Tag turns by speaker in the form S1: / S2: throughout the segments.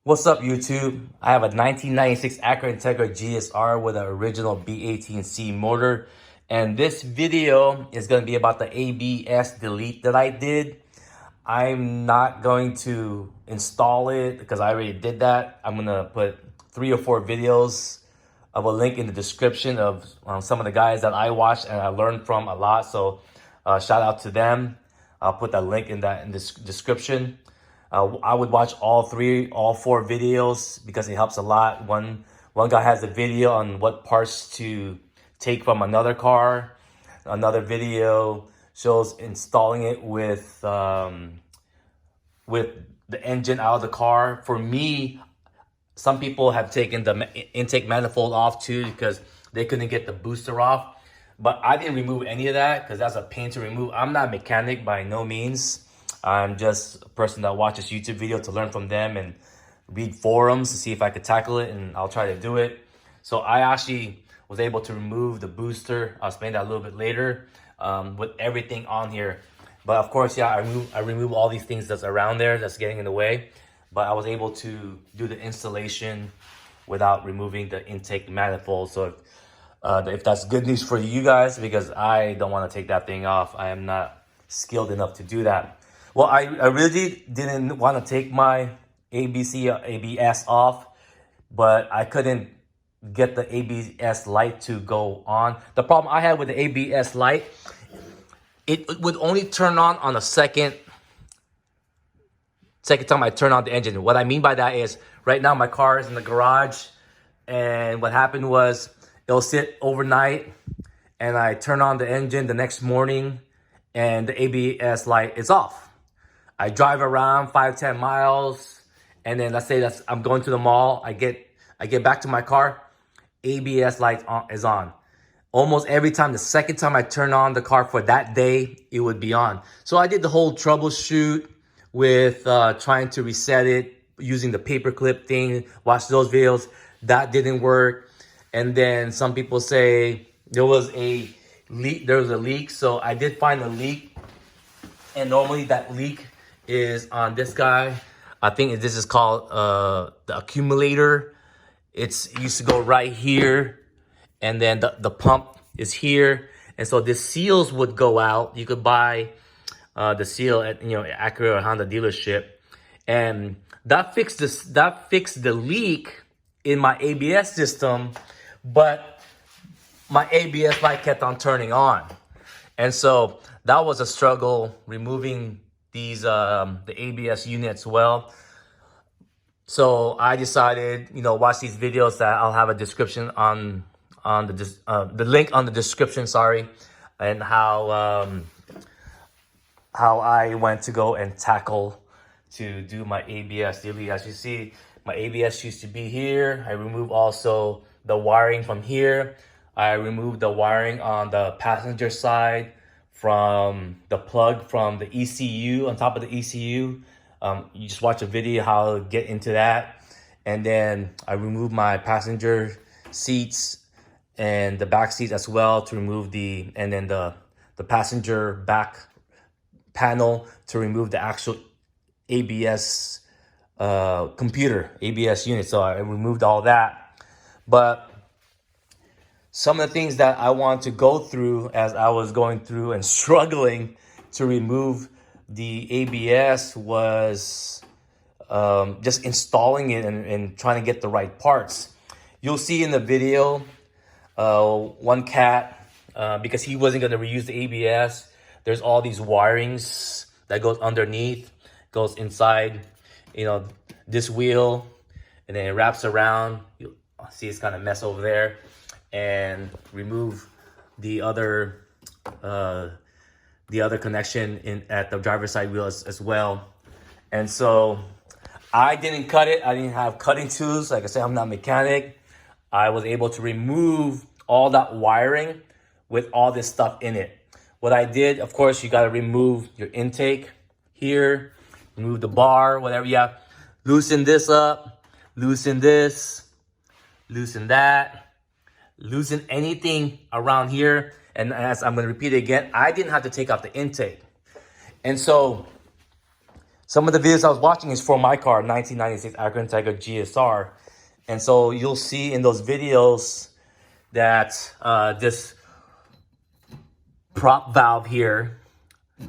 S1: What's up, YouTube? I have a 1996 Acura Integra GSR with an original B18C motor. And this video is going to be about the ABS delete that I did. I'm not going to install it because I already did that. I'm going to put 3 or 4 videos of a link in the description of some of the guys that I watched and I learned from a lot. So shout out to them. I'll put that link in this description. I would watch all 4 videos because it helps a lot. One guy has a video on what parts to take from another car. Another video shows installing it with the engine out of the car. For me, some people have taken the intake manifold off too because they couldn't get the booster off. But I didn't remove any of that because that's a pain to remove. I'm not a mechanic by no means. I'm just a person that watches YouTube video to learn from them and read forums to see if I could tackle it, and I'll try to do it. So I actually was able to remove the booster. I'll explain that a little bit later with everything on here. But of course, yeah, I remove all these things that's around there that's getting in the way. But I was able to do the installation without removing the intake manifold. So if that's good news for you guys, because I don't want to take that thing off. I am not skilled enough to do that. Well, I really didn't want to take my ABS off, but I couldn't get the ABS light to go on. The problem I had with the ABS light, it would only turn on the second time I turn on the engine. What I mean by that is right now my car is in the garage, and what happened was it'll sit overnight and I turn on the engine the next morning and the ABS light is off. I drive around 5-10 miles, and then let's say I'm going to the mall. I get back to my car, ABS light is on. Almost every time, the second time I turn on the car for that day, it would be on. So I did the whole troubleshoot with trying to reset it using the paperclip thing. Watch those videos. That didn't work. And then some people say there was a leak. So I did find a leak, and normally that leak is on this guy. I think this is called the accumulator. It used to go right here, and then the pump is here, and so the seals would go out. You could buy the seal at Acura or Honda dealership, and that fixed the leak in my ABS system, but my ABS light kept on turning on, and so that was a struggle removing these the ABS units. Well, so I decided, watch these videos that I'll have a description on the link on the description, sorry, and how I went to go and tackle to do my ABS delete. As you see, my ABS used to be here. I removed also the wiring from here. I removed the wiring on the passenger side from the plug from the ECU, on top of the ECU. You just watch a video how to get into that. And then I removed my passenger seats and the back seats as well to remove and then the passenger back panel to remove the actual ABS computer, ABS unit. So I removed all that. But some of the things that I want to go through as I was going through and struggling to remove the ABS was just installing it and trying to get the right parts. You'll see in the video, one cat, because he wasn't going to reuse the ABS, there's all these wirings that goes underneath, goes inside, this wheel, and then it wraps around. You'll see it's kind of mess over there. And remove the other connection at the driver's side wheel as well. And so I didn't cut it. I didn't have cutting tools. Like I said, I'm not a mechanic. I was able to remove all that wiring with all this stuff in it. What I did, of course, you got to remove your intake here, remove the bar, whatever you have. Loosen this up, loosen this, loosen that. Loosen anything around here. And as I'm going to repeat it again, I didn't have to take out the intake. And so some of the videos I was watching is for my car, 1996 Acura Integra GSR. And so you'll see in those videos that this prop valve here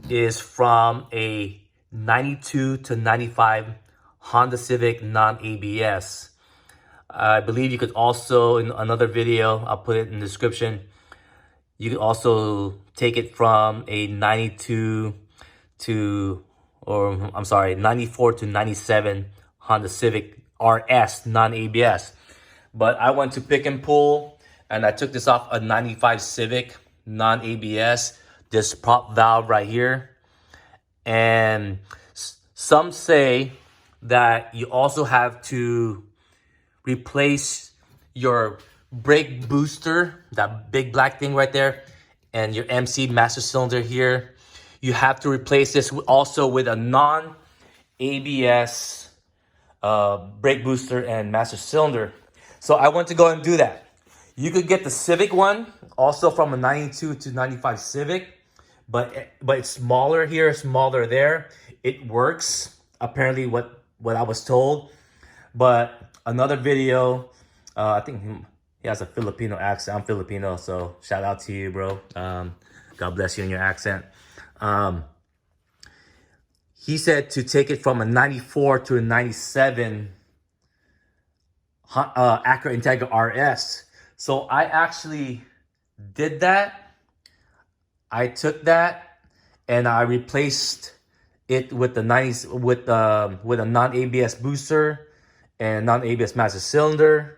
S1: is from a 92 to 95 Honda Civic non-ABS. I believe you could also, in another video, I'll put it in the description, you could also take it from a 92 to, or I'm sorry, 94 to 97 Honda Civic RS non-ABS. But I went to pick and pull and I took this off a 95 Civic non-ABS, this prop valve right here. And some say that you also have to replace your brake booster, that big black thing right there, and your MC master cylinder here. You have to replace this also with a non-ABS brake booster and master cylinder. So I went to go and do that. You could get the Civic one, also from a 92 to 95 Civic, but it's smaller here, smaller there. It works, apparently what I was told. But another video, I think he has a Filipino accent. I'm Filipino, so shout out to you, bro. God bless you in your accent. He said to take it from a 94 to a 97 Acura Integra RS. So I actually did that. I took that and I replaced it with the with a non-ABS booster and non-ABS master cylinder.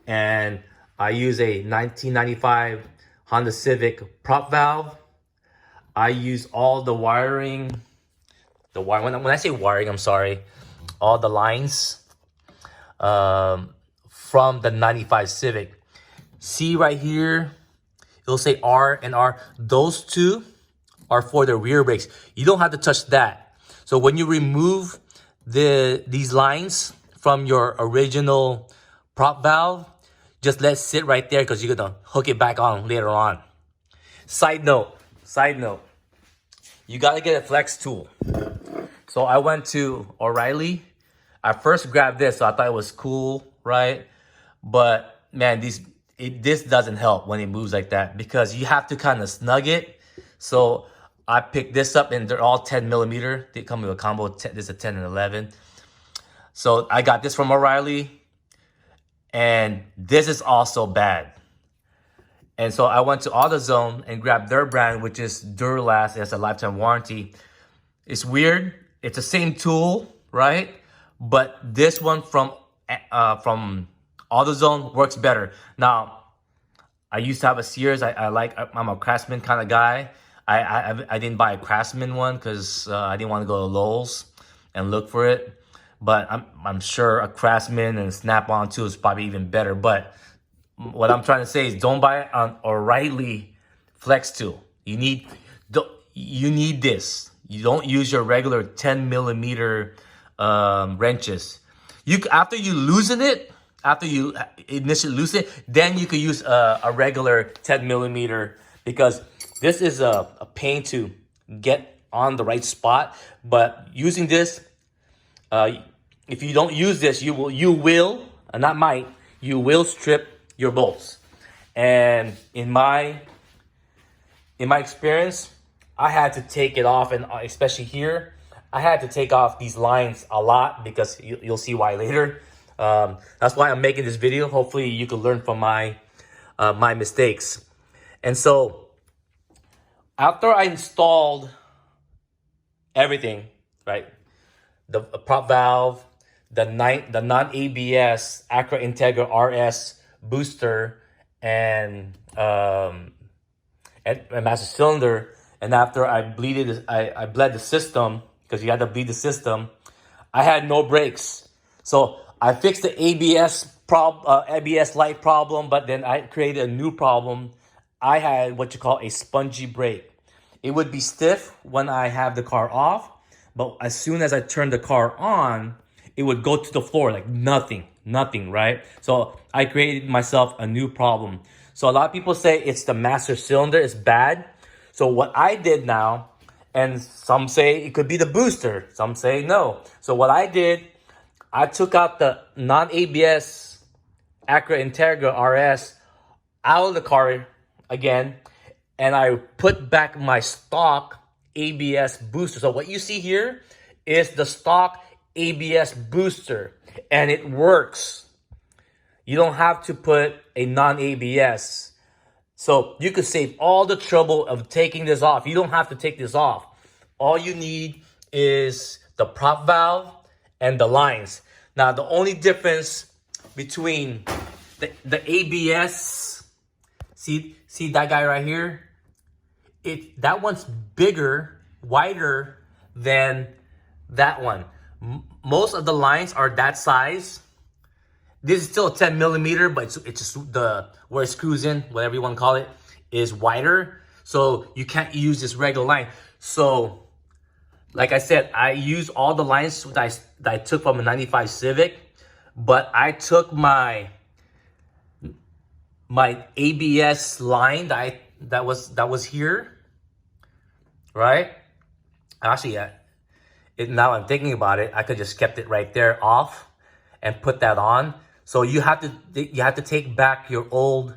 S1: And I use a 1995 Honda Civic prop valve. I use all the wiring. When I say wiring, I'm sorry, all the lines from the 95 Civic. See right here, it'll say R and R. Those two are for the rear brakes. You don't have to touch that. So when you remove these lines from your original prop valve, just let it sit right there because you're gonna hook it back on later on. Side note, you gotta get a flex tool. So I went to O'Reilly. I first grabbed this, so I thought it was cool, right? But man, this doesn't help when it moves like that because you have to kind of snug it. So I picked this up and they're all 10 millimeter. They come with a combo, this is a 10 and 11. So I got this from O'Reilly and this is also bad. And so I went to AutoZone and grabbed their brand, which is Duralast. It has a lifetime warranty. It's weird. It's the same tool, right? But this one from AutoZone works better. Now, I used to have a Sears. I'm a Craftsman kind of guy. I didn't buy a Craftsman one because I didn't want to go to Lowe's and look for it. But I'm sure a Craftsman and a Snap-on too is probably even better. But what I'm trying to say is don't buy an O'Reilly flex tool. You need this. You don't use your regular 10 millimeter wrenches. After you loosen it, after you initially loosen it, then you could use a regular 10 millimeter because this is a pain to get on the right spot. But using this, if you don't use this, you will, not might, you will strip your bolts. And in my experience, I had to take it off, and especially here, I had to take off these lines a lot because you'll see why later. That's why I'm making this video. Hopefully you can learn from my mistakes. And so after I installed everything, right, the prop valve, the non-ABS Acura Integra RS booster, and master cylinder, and after I bled the system, because you had to bleed the system, I had no brakes. So I fixed the ABS light problem, but then I created a new problem. I had what you call a spongy brake. It would be stiff when I have the car off, but as soon as I turn the car on, it would go to the floor like nothing, right? So I created myself a new problem. So a lot of people say it's the master cylinder is bad. So what I did now And some say it could be the booster. Some say no. So what I did, I took out the non-ABS Acura Integra RS out of the car again, and I put back my stock ABS booster. So what you see here is the stock ABS booster, and it works. You don't have to put a non-ABS. So you could save all the trouble of taking this off. You don't have to take this off. All you need is the prop valve and the lines. Now, the only difference between the ABS, see that guy right here? That one's bigger, wider than that one. Most of the lines are that size. This is still a 10 millimeter, but it's just where it screws in, whatever you want to call it, is wider. So you can't use this regular line. So, like I said, I used all the lines that I took from a 95 Civic, but I took my ABS line that was here, right? Actually, now I'm thinking about it, I could just kept it right there off and put that on. So you have to take back your old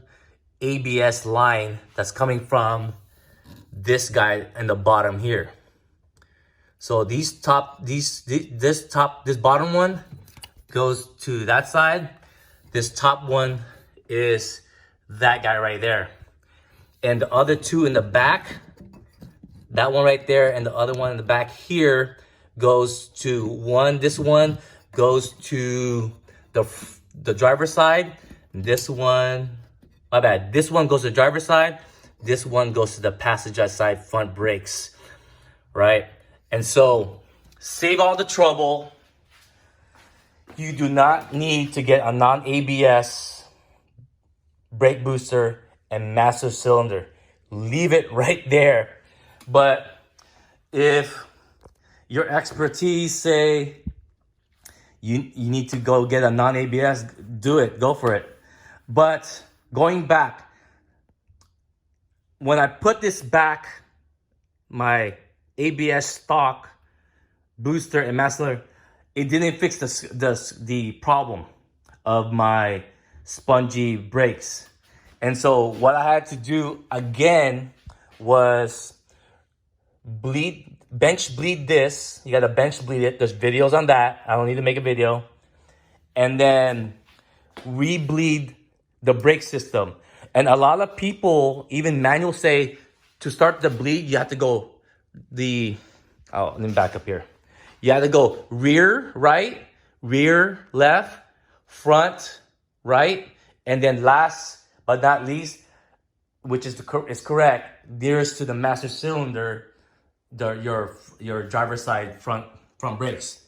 S1: ABS line that's coming from this guy in the bottom here. So this bottom one goes to that side. This top one is that guy right there. And the other two in the back, that one right there and the other one in the back here goes to this one goes to the driver's side. This one, my bad. This one goes to the driver's side. This one goes to the passenger side front brakes, right? And so save all the trouble. You do not need to get a non-ABS brake booster and master cylinder. Leave it right there. But if your expertise say you need to go get a non-ABS, do it, go for it. But going back, when I put this back, my ABS stock booster and master, it didn't fix the problem of my spongy brakes. And so what I had to do again was bench bleed this. You gotta bench bleed it. There's videos on that. I don't need to make a video. And then re-bleed the brake system. And a lot of people, even manuals, say to start the bleed, you have to go let me back up here. You have to go rear right, rear left, front right, and then last but not least, which is correct, nearest to the master cylinder, your driver's side front brakes.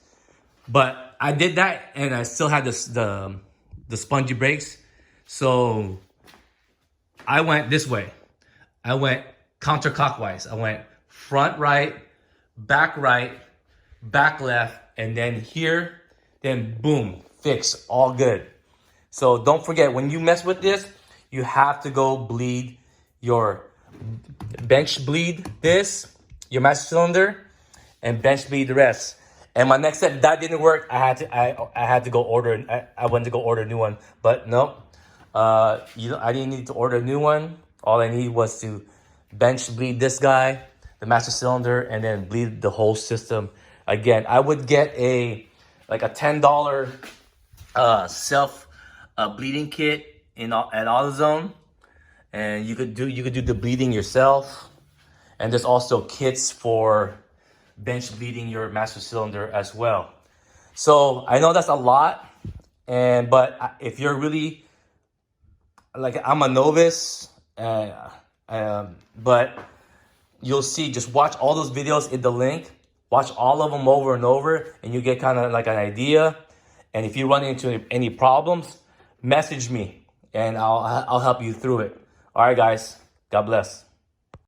S1: But I did that and I still had the spongy brakes. So I went this way. I went counterclockwise. I went front right, back left, and then here, then boom, fix, all good. So don't forget, when you mess with this, you have to go bleed bench bleed this, your master cylinder, and bench bleed the rest. And my next step, that didn't work. I had to go order. I went to go order a new one, but no, I didn't need to order a new one. All I needed was to bench bleed this guy, the master cylinder, and then bleed the whole system. Again, I would get a $10 self bleeding kit at AutoZone, and you could do the bleeding yourself. And there's also kits for bench bleeding your master cylinder as well. So I know that's a lot, but if you're really I'm a novice, but you'll see. Just watch all those videos in the link. Watch all of them over and over, and you get kind of like an idea. And if you run into any problems, message me, and I'll help you through it. All right, guys. God bless.